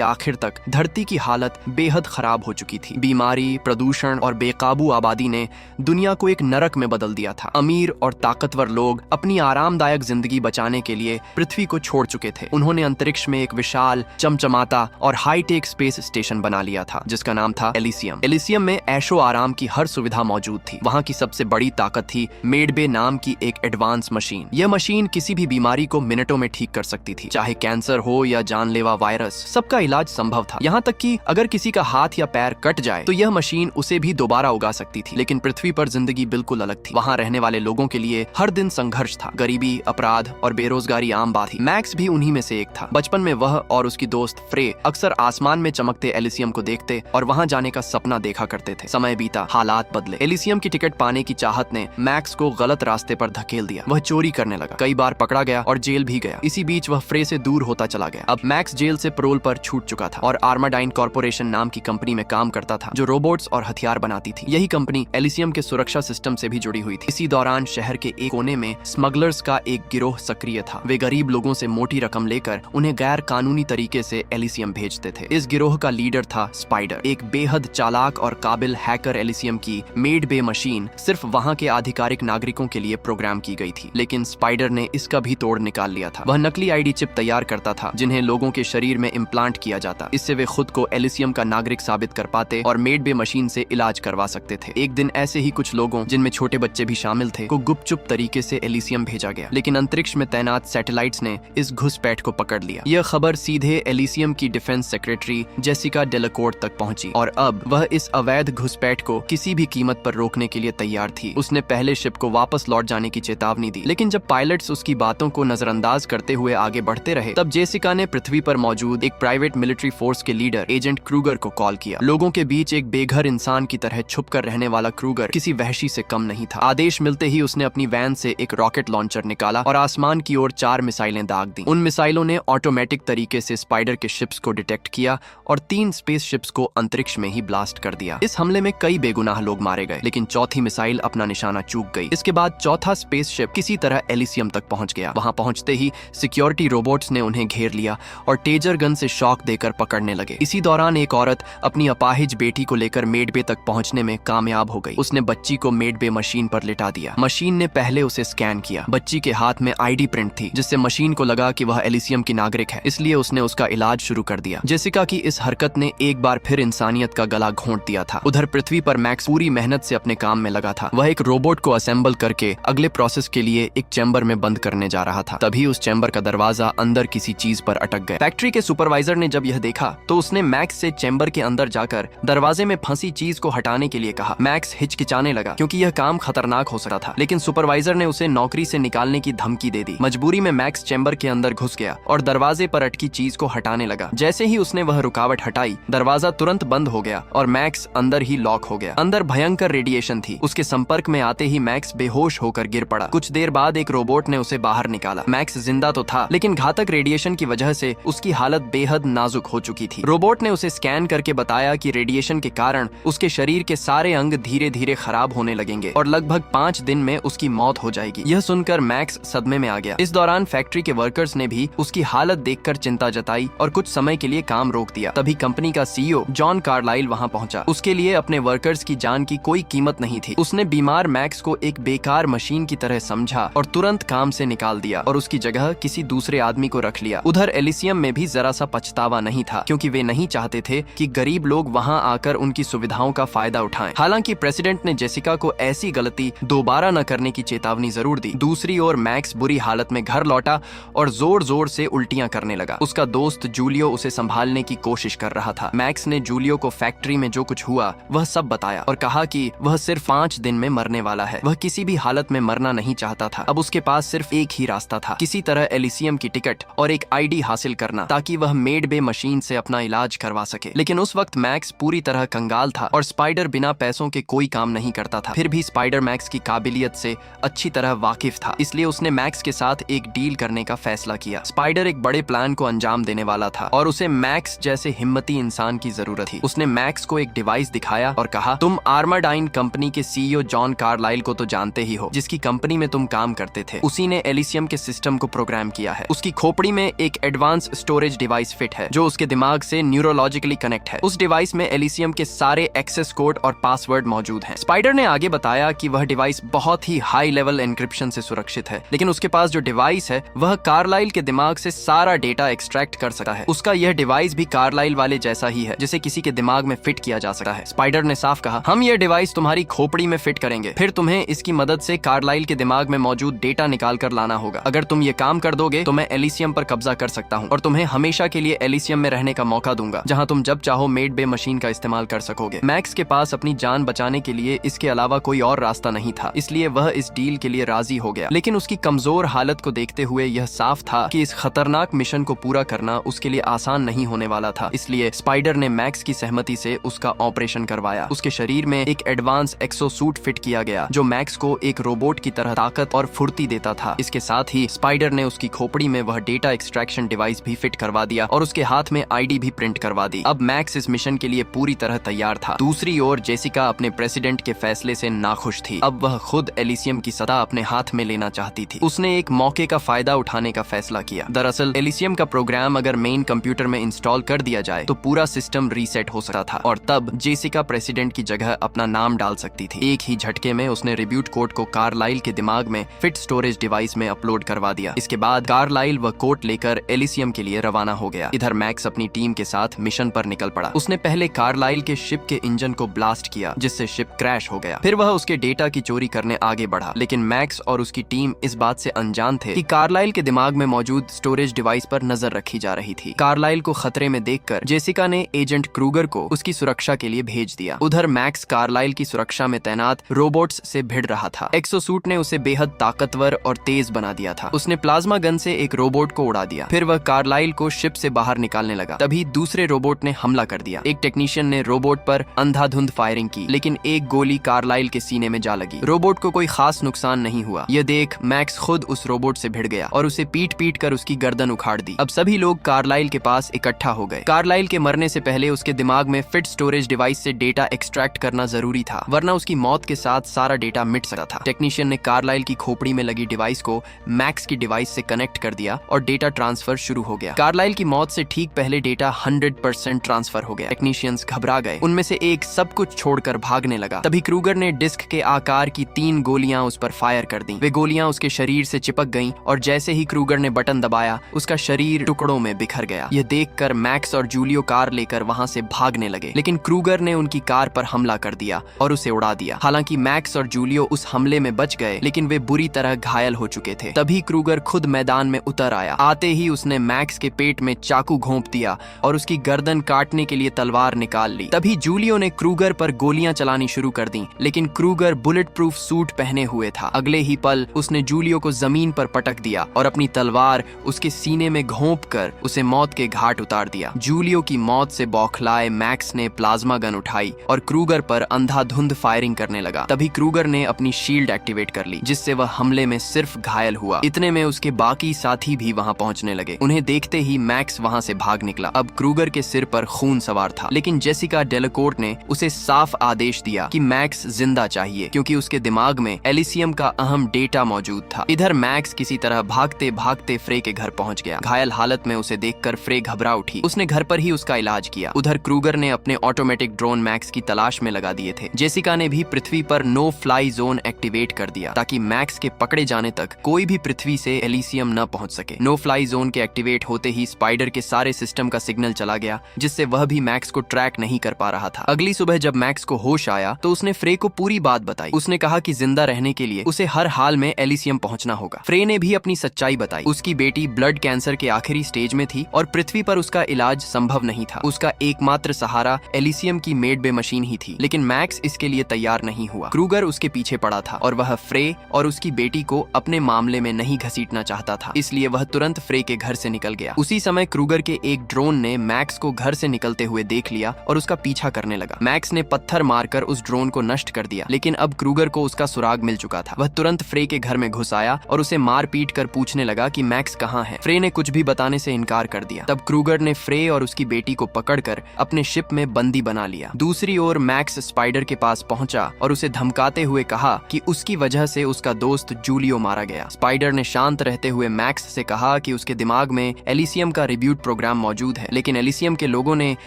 आखिर तक धरती की हालत बेहद खराब हो चुकी थी। बीमारी, प्रदूषण और बेकाबू आबादी ने दुनिया को एक नरक में बदल दिया था। अमीर और ताकतवर लोग अपनी आरामदायक जिंदगी बचाने के लिए पृथ्वी को छोड़ चुके थे। उन्होंने अंतरिक्ष में एक विशाल, चमचमाता और हाईटेक स्पेस स्टेशन बना लिया था, जिसका नाम था एलिसियम। एलिसियम में ऐशो आराम की हर सुविधा मौजूद थी। वहाँ की सबसे बड़ी ताकत थी मेडबे नाम की एक एडवांस मशीन। यह मशीन किसी भी बीमारी को मिनटों में ठीक कर सकती थी, चाहे कैंसर हो या जानलेवा वायरस। सबका इलाज संभव था। यहाँ तक कि अगर किसी का हाथ या पैर कट जाए तो यह मशीन उसे भी दोबारा उगा सकती थी। लेकिन पृथ्वी पर जिंदगी बिल्कुल अलग थी। वहाँ रहने वाले लोगों के लिए हर दिन संघर्ष था। गरीबी, अपराध और बेरोजगारी आम बात थी। मैक्स भी उन्हीं में से एक था। बचपन में वह और उसकी दोस्त फ्रे अक्सर आसमान में चमकते एलिसियम को देखते और वहाँ जाने का सपना देखा करते थे। समय बीता, हालात बदले। एलिसियम की टिकट पाने की चाहत ने मैक्स को गलत रास्ते पर धकेल दिया। वह चोरी करने लगा, कई बार पकड़ा गया और जेल भी गया। इसी बीच वह फ्रे से दूर होता चला गया। अब मैक्स जेल से पैरोल पर छूट चुका था और आर्माडाइन कॉर्पोरेशन नाम की कंपनी में काम करता था, जो रोबोट्स और हथियार बनाती थी। यही कंपनी एलिसियम के सुरक्षा सिस्टम से भी जुड़ी हुई थी। इसी दौरान शहर के एक कोने में स्मगलर्स का एक गिरोह सक्रिय था। वे गरीब लोगों से मोटी रकम लेकर उन्हें गैर कानूनी तरीके से एलिसियम भेजते थे। इस गिरोह का लीडर था स्पाइडर, एक बेहद चालाक और काबिल हैकर। एलिसियम की मेडबे मशीन सिर्फ वहाँ के आधिकारिक नागरिकों के लिए प्रोग्राम की गई थी, लेकिन स्पाइडर ने इसका भी तोड़ निकाल लिया था। वह नकली आईडी चिप तैयार करता था, जिन्हें लोगों के शरीर में इम्प्लांट किया जाता। इससे वे खुद को एलिसियम का नागरिक साबित कर पाते और मेडबे मशीन से इलाज करवा सकते थे। एक दिन ऐसे ही कुछ लोगों, जिनमें छोटे बच्चे भी शामिल थे, को गुपचुप तरीके से एलिसियम भेजा गया। लेकिन अंतरिक्ष में तैनात सैटेलाइट्स ने इस घुसपैठ को पकड़ लिया। यह खबर सीधे एलिसियम की डिफेंस सेक्रेटरी जेसिका डेलाकोर्ट तक पहुंची और अब वह इस अवैध घुसपैठ को किसी भी कीमत पर रोकने के लिए तैयार थी। उसने पहले शिप को वापस लौट जाने की चेतावनी दी, लेकिन जब पायलट्स उसकी बातों को नजरअंदाज करते हुए आगे बढ़ते रहे, तब जेसिका ने पृथ्वी पर मौजूद एक प्राइवेट मिलिट्री फोर्स के लीडर एजेंट क्रूगर को कॉल किया। लोगों के बीच एक बेघर इंसान की तरह छुपकर रहने वाला क्रूगर किसी वहशी से कम नहीं था। आदेश मिलते ही उसने अपनी वैन से एक रॉकेट लॉन्चर निकाला और आसमान की ओर 4 मिसाइलें दाग दी। उन मिसाइलों ने ऑटोमेटिक तरीके से स्पाइडर के शिप्स को डिटेक्ट किया और 3 स्पेस शिप्स को अंतरिक्ष में ही ब्लास्ट कर दिया। इस हमले में कई बेगुनाह लोग मारे गए, लेकिन चौथी मिसाइल अपना निशाना चूक गई। इसके बाद चौथा स्पेस शिप किसी तरह एलिसियम तक पहुंच गया। वहां पहुंचते ही सिक्योरिटी रोबोट्स ने उन्हें घेर लिया और टेजर गन से शॉक देकर पकड़ने लगे। इसी दौरान एक औरत अपनी अपाहिज बेटी को लेकर मेडबे तक पहुंचने में कामयाब हो गई। उसने बच्ची को मेडबे मशीन पर लिटा दिया। मशीन ने पहले उसे स्कैन किया। बच्ची के हाथ में आईडी प्रिंट थी, जिससे मशीन को लगा कि वह एलिसियम की नागरिक है, इसलिए उसने उसका इलाज शुरू कर दिया। जेसिका की इस हरकत ने एक बार फिर इंसानियत का गला घोंट दिया था। उधर पृथ्वी पर मैक्स पूरी मेहनत से अपने काम में लगा था। वह एक रोबोट को असेंबल करके अगले प्रोसेस के लिए एक चैम्बर में बंद करने जा रहा था। तभी उस चैम्बर का दरवाजा अंदर किसी चीज पर अटक गया। फैक्ट्री के सुपरवाइजर ने जब यह देखा तो उसने मैक्स से चैम्बर के अंदर जाकर दरवाजे में फंसी चीज को हटाने के लिए कहा। मैक्स हिचकिचाने लगा क्योंकि यह काम खतरनाक हो सकता था, लेकिन सुपरवाइजर ने उसे नौकरी से निकालने की धमकी दे दी। मजबूरी में मैक्स चैम्बर के अंदर घुस गया और दरवाजे पर अटकी चीज को हटाने लगा। जैसे ही उसने वह रुकावट हटाई, दरवाजा तुरंत बंद हो गया और मैक्स अंदर ही लॉक हो गया। अंदर भयंकर रेडिएशन थी। उसके संपर्क में आते ही मैक्स बेहोश होकर गिर पड़ा। कुछ देर बाद एक रोबोट ने उसे बाहर निकाला। मैक्स जिंदा तो था, लेकिन घातक रेडिएशन की वजह से उसकी हालत बेहद नाजुक हो चुकी थी। रोबोट ने उसे स्कैन करके बताया कि रेडिएशन के कारण उसके शरीर के सारे अंग धीरे धीरे खराब होने लगेंगे और लगभग 5 दिन में उसकी मौत हो जाएगी। यह सुनकर मैक्स सदमे में आ गया। इस दौरान फैक्ट्री के वर्कर्स ने भी उसकी हालत देखकर चिंता जताई और कुछ समय के लिए काम रोक दिया। तभी कंपनी का सीईओ जॉन कार्लाइल वहां पहुंचा। उसके लिए अपने वर्कर्स की जान की कोई कीमत नहीं थी। उसने बीमार मैक्स को एक बेकार मशीन की तरह समझा और तुरंत काम से निकाल दिया और उसकी जगह किसी दूसरे आदमी को रख लिया। उधर एलिसियम में भी जरा सा पछतावा नहीं था, क्योंकि वे नहीं चाहते थे कि गरीब लोग वहां आकर उनकी सुविधाओं का फायदा उठाएं। हालांकि प्रेसिडेंट ने जेसिका को ऐसी गलती दोबारा न करने की चेतावनी जरूर दी। दूसरी ओर मैक्स बुरी हालत में घर लौटा और जोर जोर से उल्टियां करने लगा। उसका दोस्त जूलियो उसे संभालने की कोशिश कर रहा था। मैक्स ने जूलियो को फैक्ट्री में जो कुछ हुआ वह सब बताया और कहा कि वह सिर्फ 5 दिन में मरने वाला है। वह किसी भी हालत में मरना नहीं चाहता था। अब उसके पास सिर्फ एक ही रास्ता था, किसी तरह एलिसियम की टिकट और एक आईडी हासिल करना, ताकि वह मेडबे मशीन से अपना इलाज करवा सके। लेकिन उस वक्त मैक्स पूरी तरह कंगाल था और स्पाइडर बिना पैसों के कोई काम नहीं करता था। फिर भी स्पाइडर मैक्स की काबिलियत से अच्छी तरह वाकिफ था, इसलिए उसने मैक्स के साथ एक डील करने का फैसला किया। स्पाइडर एक बड़े प्लान को अंजाम देने वाला था और उसे मैक्स जैसे हिम्मती इंसान की जरूरत थी। उसने मैक्स को एक डिवाइस दिखाया और कहा, तुम आर्माडाइन कंपनी के सीईओ जॉन कार्लाइल को तो जानते ही हो, जिसकी कंपनी में तुम काम करते थे। उसी ने एलिसियम के सिस्टम को प्रोग्राम किया है। उसकी खोपड़ी में एक एडवांस स्टोरेज डिवाइस फिट है जो उसके दिमाग से न्यूरोलॉजिकली कनेक्ट है। उस डिवाइस में एलिसियम के सारे एक्सेस कोड और पासवर्ड मौजूद हैं। स्पाइडर ने आगे बताया कि वह डिवाइस बहुत ही हाई लेवल एन्क्रिप्शन से सुरक्षित है, लेकिन उसके पास जो डिवाइस है वह कार्लाइल के दिमाग से सारा डेटा एक्सट्रैक्ट कर सकता है। उसका यह डिवाइस भी कार्लाइल वाले जैसा ही है, जिसे किसी के दिमाग में फिट किया जा सकता है। स्पाइडर ने साफ कहा, हम यह डिवाइस तुम्हारी खोपड़ी में फिट करेंगे, फिर तुम्हें इसकी मदद से कार्लाइल के दिमाग में मौजूद डेटा निकाल कर लाना होगा। अगर तुम ये काम कर दोगे तो मैं एलिसियम पर कब्जा कर सकता हूँ और तुम्हें हमेशा के लिए एलिसियम में रहने का मौका दूंगा, जहाँ तुम जब चाहो मेड बे मशीन का इस्तेमाल कर सकोगे। मैक्स के पास अपनी जान बचाने के लिए इसके अलावा कोई और रास्ता नहीं था, इसलिए वह इस डील के लिए राजी हो गया। लेकिन उसकी कमजोर हालत को देखते हुए यह साफ था कि इस खतरनाक मिशन को पूरा करना उसके लिए आसान नहीं होने वाला था। इसलिए स्पाइडर ने मैक्स की सहमति से उसका ऑपरेशन करवाया। उसके शरीर में एक एडवांस एक्सोसूट फिट किया गया जो मैक्स को एक रोबोट की तरह ताकत और फुर्ती देता था। इसके साथ ही स्पाइडर ने उसकी खोपड़ी में वह डेटा एक्सट्रैक्शन डिवाइस भी फिट करवा दिया और उसके हाथ में आईडी भी प्रिंट करवा दी। अब मैक्स इस मिशन के लिए पूरी तरह तैयार था। दूसरी ओर जेसिका अपने प्रेसिडेंट के फैसले से नाखुश थी। अब वह खुद एलिसियम की सत्ता अपने हाथ में लेना चाहती थी। उसने एक मौके का फायदा उठाने का फैसला किया। दरअसल एलिसियम का प्रोग्राम अगर मेन कंप्यूटर में इंस्टॉल कर दिया जाए तो पूरा सिस्टम रीसेट हो सकता था और तब जेसिका प्रेसिडेंट की जगह अपना नाम डाल सकती थी। एक ही झटके में उसने रिब्यूट कोड को कार्लाइल के दिमाग में फिट स्टोरेज डिवाइस में अपलोड करवा दिया। इसके बाद कार्लाइल वह कोड लेकर एलिसियम के लिए रवाना हो गया। इधर मैक्स अपनी टीम के साथ मिशन पर निकल पड़ा। उसने पहले कार्लाइल के शिप के इंजन को ब्लास्ट किया, जिससे शिप क्रैश हो गया। फिर वह उसके डेटा की चोरी करने आगे बढ़ा, लेकिन मैक्स और उसकी टीम इस बात से अनजान थे कि कार्लाइल के दिमाग में मौजूद स्टोरेज डिवाइस पर नजर रखी जा रही थी। कार्लाइल को खतरे में देखकर जेसिका ने एजेंट क्रूगर को उसकी सुरक्षा के लिए भेज दिया। उधर मैक्स कार्लाइल की सुरक्षा में तैनात रोबोट्स से भिड़ रहा था। एक्सोसूट ने उसे बेहद ताकतवर और तेज बना दिया था। उसने प्लाज्मा गन से एक रोबोट को उड़ा दिया। फिर वह कार्लाइल को शिप से बाहर निकालने लगा। तभी दूसरे रोबोट ने हमला कर दिया। एक टेक्नीशियन ने रोबोट पर अंधाधुंध फायरिंग की, लेकिन एक गोली कार्लाइल के सीने में जा लगी। रोबोट को कोई खास नुकसान नहीं हुआ। यह देख मैक्स खुद उस रोबोट से भिड़ गया और उसे पीट पीट कर उसकी गर्दन उखाड़ दी। अब सभी लोग कार्लाइल के पास इकट्ठा हो गए। कार्लाइल के मरने से पहले उसके दिमाग में फिट स्टोरेज डिवाइस से डेटा एक्सट्रैक्ट करना जरूरी था, वरना उसकी मौत के साथ सारा डेटा मिट सकता था। टेक्नीशियन ने कार्लाइल की खोपड़ी में लगी डिवाइस को मैक्स की डिवाइस से कनेक्ट कर दिया और डेटा ट्रांसफर शुरू हो गया। कार्लाइल की मौत से ठीक पहले डेटा 100% ट्रांसफर हो गया। टेक्नीशियंस घबरा गए। उनमें से एक सब कुछ छोड़कर भागने लगा। तभी क्रूगर ने डिस्क के आकार की 3 गोलियां उस पर फायर कर दी। वे गोलियां उसके शरीर से चिपक गईं और जैसे ही क्रूगर ने बटन दबाया उसका शरीर टुकड़ों में बिखर गया। यह देखकर मैक्स और जूलियो कार लेकर वहां से भागने लगे, लेकिन क्रूगर ने उनकी कार पर हमला कर दिया और उसे उड़ा दिया। हालांकि मैक्स और जूलियो उस हमले में बच गए, लेकिन वे बुरी तरह घायल हो चुके थे। तभी क्रूगर खुद मैदान में उतर आया। आते ही उसने मैक्स के पेट में चाकू घोंप दिया और उसकी गर्दन काटने के लिए तलवार निकाल ली। तभी जूलियो ने क्रूगर पर गोलियां चलानी शुरू कर दी, लेकिन क्रूगर बुलेट प्रूफ सूट पहने हुए था। अगले ही पल उसने जूलियो को जमीन पर पटक दिया और अपनी तलवार उसके सीने में घोंप कर उसे मौत के घाट उतार दिया। जूलियो की मौत से बौखलाए मैक्स ने प्लाज्मा गन उठाई और क्रूगर पर अंधाधुंध फायरिंग करने लगा। तभी क्रूगर ने अपनी शील्ड एक्टिवेट कर ली, जिससे वह हमले में सिर्फ घायल हुआ। इतने में उसके बाकी साथी भी वहां पहुंचने लगे। उन्हें देखते ही मैक्स वहां से भाग निकला। अब क्रूगर के सिर पर खून सवार था, लेकिन जेसिका डेलाकोर्ट ने उसे साफ आदेश दिया कि मैक्स जिंदा चाहिए, क्योंकि उसके दिमाग में एलिसियम का अहम डेटा मौजूद था। इधर मैक्स किसी तरह भागते भागते फ्रे के घर पहुंच गया। घायल हालत में उसे देखकर फ्रे घबरा उठी। उसने घर पर ही उसका इलाज किया। उधर क्रूगर ने अपने ऑटोमेटिक ड्रोन मैक्स की तलाश में लगा दिए थे। जेसिका ने भी पृथ्वी पर नो फ्लाई जोन एक्टिवेट कर दिया, ताकि मैक्स के पकड़े जाने तक कोई भी पृथ्वी से एलिसियम न पहुंच सके। नो फ्लाई जोन के एक्टिवेट होते ही स्पाइडर के सारे सिस्टम का सिग्नल चला गया, जिससे वह भी मैक्स को ट्रैक नहीं कर पा रहा था। अगली सुबह जब मैक्स को होश आया तो उसने फ्रे को पूरी बात बताई। उसने कहा कि जिंदा रहने के लिए उसे हर हाल में एलिसियम पहुंचना होगा। फ्रे ने भी अपनी सच्चाई बताई। उसकी बेटी ब्लड कैंसर के आखिरी स्टेज में थी और पृथ्वी पर उसका इलाज संभव नहीं था। उसका एकमात्र सहारा एलिसियम की मेड बे मशीन ही थी, लेकिन मैक्स इसके लिए तैयार नहीं हुआ। क्रूगर उसके पीछे पड़ा था और वह फ्रे और उसकी बेटी को अपने मामले में नहीं घसीटना चाहता था, इसलिए वह तुरंत फ्रे के घर से निकल गया। उसी समय क्रूगर के एक ड्रोन ने मैक्स को घर से निकलते हुए देख लिया और उसका पीछा करने लगा। मैक्स ने पत्थर मारकर उस ड्रोन को नष्ट कर दिया, लेकिन अब क्रूगर को उसका सुराग मिल चुका था। वह तुरंत फ्रे के घर में घुस आया और उसे मार पीट कर पूछने लगा कि मैक्स कहाँ है। फ्रे ने कुछ भी बताने से इनकार कर दिया। तब क्रूगर ने फ्रे और उसकी बेटी को पकड़कर अपने शिप में बंदी बना लिया। दूसरी ओर मैक्स स्पाइडर के पास पहुंचा और उसे धमकाते हुए कहा कि उसकी वजह से उसका दोस्त जूलियो मारा गया। स्पाइडर ने शांत रहते हुए मैक्स से कहा कि उसके दिमाग में एलिसियम का रिब्यूट प्रोग्राम प्रोग्राम मौजूद है, लेकिन एलिसियम के लोगों ने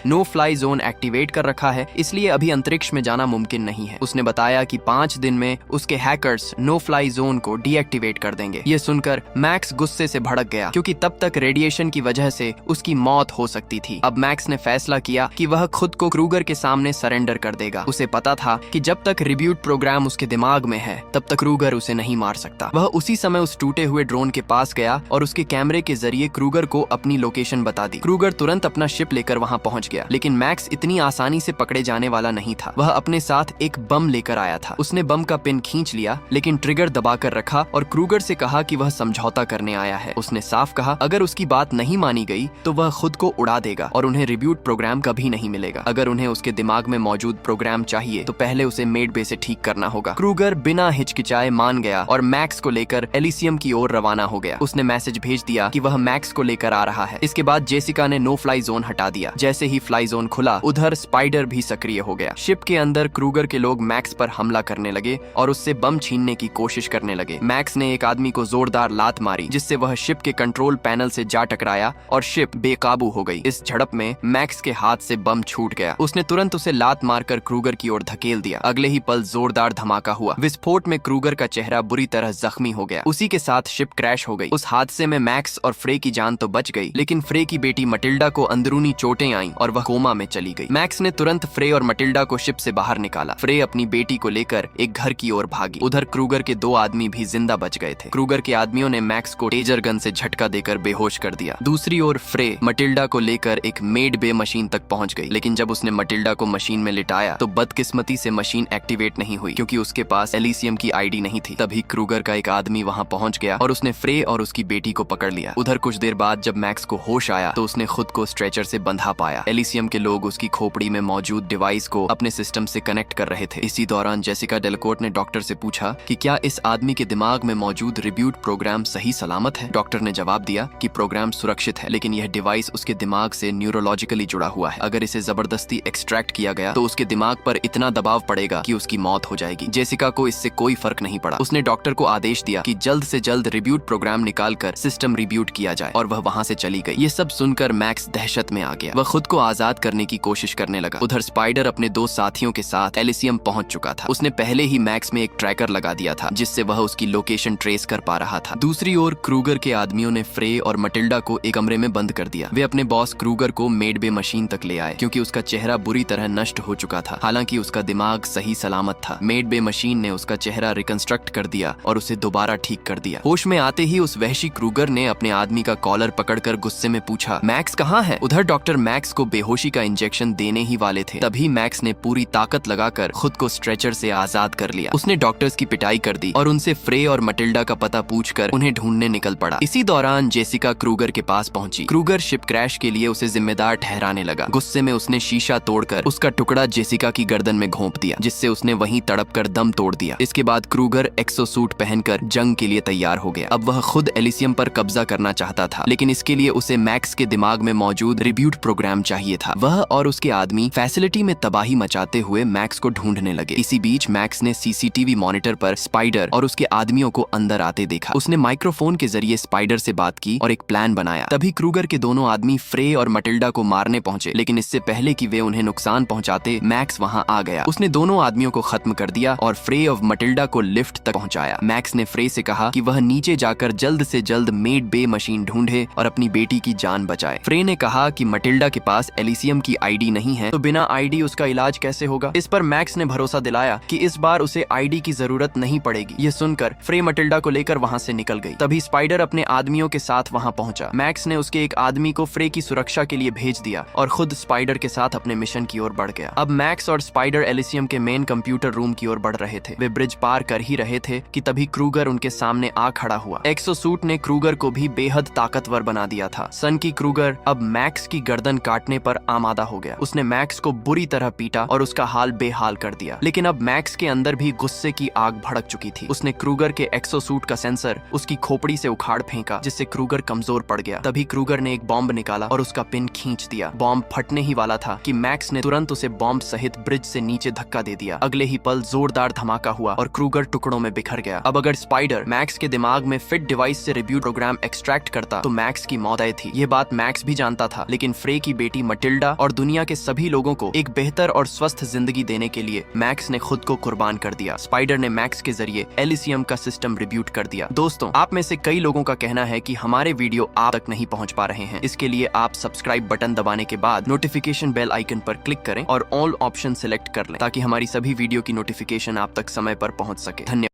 नो फ्लाई जोन एक्टिवेट कर रखा है, इसलिए अभी अंतरिक्ष में जाना मुमकिन नहीं है। उसने बताया कि 5 दिन में उसके हैकर्स नो फ्लाई जोन को डीएक्टिवेट कर देंगे। ये सुनकर मैक्स गुस्से से भड़क गया, क्योंकि तब तक रेडिएशन की वजह से उसकी मौत हो सकती थी। अब मैक्स ने फैसला किया कि वह खुद को क्रूगर के सामने सरेंडर कर देगा। उसे पता था कि जब तक रिब्यूट प्रोग्राम उसके दिमाग में है, तब तक क्रूगर उसे नहीं मार सकता। वह उसी समय उस टूटे हुए ड्रोन के पास गया और उसके कैमरे के जरिए क्रूगर को अपनी लोकेशन बता दी। क्रूगर तुरंत अपना शिप लेकर वहां पहुंच गया, लेकिन मैक्स इतनी आसानी से पकड़े जाने वाला नहीं था। वह अपने साथ एक बम लेकर आया था। उसने बम का पिन खींच लिया, लेकिन ट्रिगर दबाकर रखा और क्रूगर से कहा कि वह समझौता करने आया है। उसने साफ कहा अगर उसकी बात नहीं मानी गई तो वह खुद को उड़ा देगा और उन्हें रिब्यूट प्रोग्राम कभी नहीं मिलेगा। अगर उन्हें उसके दिमाग में मौजूद प्रोग्राम चाहिए तो पहले उसे मेड बे से ठीक करना होगा। क्रूगर बिना हिचकिचाए मान गया और मैक्स को लेकर एलिसियम की ओर रवाना हो गया। उसने मैसेज भेज दिया कि वह मैक्स को लेकर आ रहा है। इसके बाद जेसिका ने नो फ्लाई जोन हटा दिया। जैसे ही फ्लाई जोन खुला, उधर स्पाइडर भी सक्रिय हो गया। शिप के अंदर क्रूगर के लोग मैक्स पर हमला करने लगे और उससे बम छीनने की कोशिश करने लगे। मैक्स ने एक आदमी को जोरदार लात मारी, जिससे वह शिप के कंट्रोल पैनल से जा टकराया और शिप बेकाबू हो गई। इस झड़प में मैक्स के हाथ से बम छूट गया। उसने तुरंत उसे लात मारकर क्रूगर की ओर धकेल दिया। अगले ही पल जोरदार धमाका हुआ। विस्फोट में क्रूगर का चेहरा बुरी तरह जख्मी हो गया। उसी के साथ शिप क्रैश हो गई। उस हादसे में मैक्स और फ्रे की जान तो बच गई, लेकिन फ्रे की बेटी मटिल्डा को अंदरूनी चोटें आईं और वह कोमा में चली गई। मैक्स ने तुरंत फ्रे और मटिल्डा को शिप से बाहर निकाला। फ्रे अपनी बेटी को लेकर एक घर की ओर भागी। उधर क्रूगर के 2 आदमी भी जिंदा बच गए थे। क्रूगर के आदमियों ने मैक्स को टेजर गन से झटका देकर बेहोश कर दिया। दूसरी ओर फ्रे मटिल्डा को लेकर एक मेड बे मशीन तक पहुंच गई, लेकिन जब उसने मटिल्डा को मशीन में लिटाया तो बदकिस्मती से मशीन एक्टिवेट नहीं हुई, क्योंकि उसके पास एलिसियम की आईडी नहीं थी। तभी क्रूगर का एक आदमी वहां पहुंच गया और उसने फ्रे और उसकी बेटी को पकड़ लिया। उधर कुछ देर बाद जब मैक्स को होश आया तो उसने खुद को स्ट्रेचर से बंधा पाया। एलिसियम के लोग उसकी खोपड़ी में मौजूद डिवाइस को अपने सिस्टम से कनेक्ट कर रहे थे। इसी दौरान जेसिका डेलकोर्ट ने डॉक्टर से पूछा कि क्या इस आदमी के दिमाग में मौजूद रिब्यूट प्रोग्राम सही सलामत है। डॉक्टर ने जवाब दिया कि प्रोग्राम सुरक्षित है, लेकिन यह डिवाइस उसके दिमाग से न्यूरोलॉजिकली जुड़ा हुआ है। अगर इसे जबरदस्ती एक्सट्रैक्ट किया गया तो उसके दिमाग पर इतना दबाव पड़ेगा कि उसकी मौत हो जाएगी। जेसिका को इससे कोई फर्क नहीं पड़ा। उसने डॉक्टर को आदेश दिया कि जल्द से जल्द रिब्यूट प्रोग्राम निकालकर सिस्टम रिब्यूट किया जाए और वह वहां से चली गई। ये सब सुनकर मैक्स दहशत में आ गया। वह खुद को आजाद करने की कोशिश करने लगा। उधर स्पाइडर अपने 2 साथियों के साथ एलिसियम पहुंच चुका था। उसने पहले ही मैक्स में एक ट्रैकर लगा दिया था, जिससे वह उसकी लोकेशन ट्रेस कर पा रहा था। दूसरी ओर क्रूगर के आदमियों ने फ्रे और मटिल्डा को एक कमरे में बंद कर दिया। वे अपने बॉस क्रूगर को मेड बे मशीन तक ले आए, क्योंकि उसका चेहरा बुरी तरह नष्ट हो चुका था। हालांकि उसका दिमाग सही सलामत था। मेड बे मशीन ने उसका चेहरा रिकंस्ट्रक्ट कर दिया और उसे दोबारा ठीक कर दिया। होश में आते ही उस वहशी क्रूगर ने अपने आदमी का कॉलर पकड़कर गुस्से में पूछा, मैक्स कहाँ है? उधर डॉक्टर मैक्स को बेहोशी का इंजेक्शन देने ही वाले थे। तभी मैक्स ने पूरी ताकत लगाकर खुद को स्ट्रेचर से आजाद कर लिया। उसने डॉक्टर्स की पिटाई कर दी और उनसे फ्रे और मटिल्डा का पता पूछकर उन्हें ढूंढने निकल पड़ा। इसी दौरान जेसिका क्रूगर के पास पहुंची। क्रूगर शिप क्रैश के लिए उसे जिम्मेदार ठहराने लगा। गुस्से में उसने शीशा तोड़कर उसका टुकड़ा जेसिका की गर्दन में घोंप दिया, जिससे उसने वहीं तड़पकर दम तोड़ दिया। इसके बाद क्रूगर एक्सोसूट पहनकर जंग के लिए तैयार हो गया। अब वह खुद एलिसियम पर कब्जा करना चाहता था, लेकिन इसके लिए उसे मैक्स के दिमाग में मौजूद रिब्यूट प्रोग्राम चाहिए था। वह और उसके आदमी फैसिलिटी में तबाही मचाते हुए मैक्स को ढूंढने लगे। इसी बीच मैक्स ने सीसीटीवी मॉनिटर पर स्पाइडर और उसके आदमियों को अंदर आते देखा। उसने माइक्रोफोन के जरिए स्पाइडर से बात की और एक प्लान बनाया। तभी क्रूगर के दोनों आदमी फ्रे और मटिल्डा को मारने पहुंचे, लेकिन इससे पहले कि वे उन्हें नुकसान पहुंचाते, मैक्स वहां आ गया। उसने दोनों आदमियों को खत्म कर दिया और फ्रे और मटिल्डा को लिफ्ट तक पहुंचाया। मैक्स ने फ्रे से कहा कि वह नीचे जाकर जल्द से जल्द मेड बे मशीन ढूंढे और अपनी बेटी की जान बचाए। फ्रे ने कहा कि मटिल्डा के पास एलिसियम की आईडी नहीं है, तो बिना आईडी उसका इलाज कैसे होगा। इस पर मैक्स ने भरोसा दिलाया कि इस बार उसे आईडी की जरूरत नहीं पड़ेगी। ये सुनकर फ्रे मटिल्डा को लेकर वहां से निकल गई। तभी स्पाइडर अपने आदमियों के साथ वहां पहुंचा। मैक्स ने उसके एक आदमी को फ्रे की सुरक्षा के लिए भेज दिया और खुद स्पाइडर के साथ अपने मिशन की ओर बढ़ गया। अब मैक्स और स्पाइडर एलिसियम के मेन कंप्यूटर रूम की ओर बढ़ रहे थे। वे ब्रिज पार कर ही रहे थे कि तभी क्रूगर उनके सामने आ खड़ा हुआ। एक्सोसूट ने क्रूगर को भी बेहद ताकतवर बना दिया था। सन की क्रूगर अब मैक्स की गर्दन काटने पर आमादा हो गया। उसने मैक्स को बुरी तरह पीटा और उसका हाल बेहाल कर दिया। लेकिन अब मैक्स के अंदर भी गुस्से की आग भड़क चुकी थी। उसने क्रूगर के एक्सोसूट का सेंसर उसकी खोपड़ी से उखाड़ फेंका, जिससे क्रूगर कमजोर पड़ गया। तभी क्रूगर ने एक बॉम्ब निकाला और उसका पिन खींच दिया। बॉम्ब फटने ही वाला था कि मैक्स ने तुरंत उसे बॉम्ब सहित ब्रिज से नीचे धक्का दे दिया। अगले ही पल जोरदार धमाका हुआ और क्रूगर टुकड़ों में बिखर गया। अब अगर स्पाइडर मैक्स के दिमाग में फिट डिवाइस से रिब्यूट प्रोग्राम एक्सट्रैक्ट करता तो मैक्स की मौत तय थी। ये बात बात मैक्स भी जानता था, लेकिन फ्रे की बेटी मटिल्डा और दुनिया के सभी लोगों को एक बेहतर और स्वस्थ जिंदगी देने के लिए मैक्स ने खुद को कुर्बान कर दिया। स्पाइडर ने मैक्स के जरिए एलिसियम का सिस्टम रिब्यूट कर दिया। दोस्तों, आप में से कई लोगों का कहना है कि हमारे वीडियो आप तक नहीं पहुंच पा रहे हैं। इसके लिए आप सब्सक्राइब बटन दबाने के बाद नोटिफिकेशन बेल आइकन पर क्लिक करें और ऑल ऑप्शन सिलेक्ट कर लें, ताकि हमारी सभी वीडियो की नोटिफिकेशन आप तक समय पर पहुंच सके। धन्यवाद।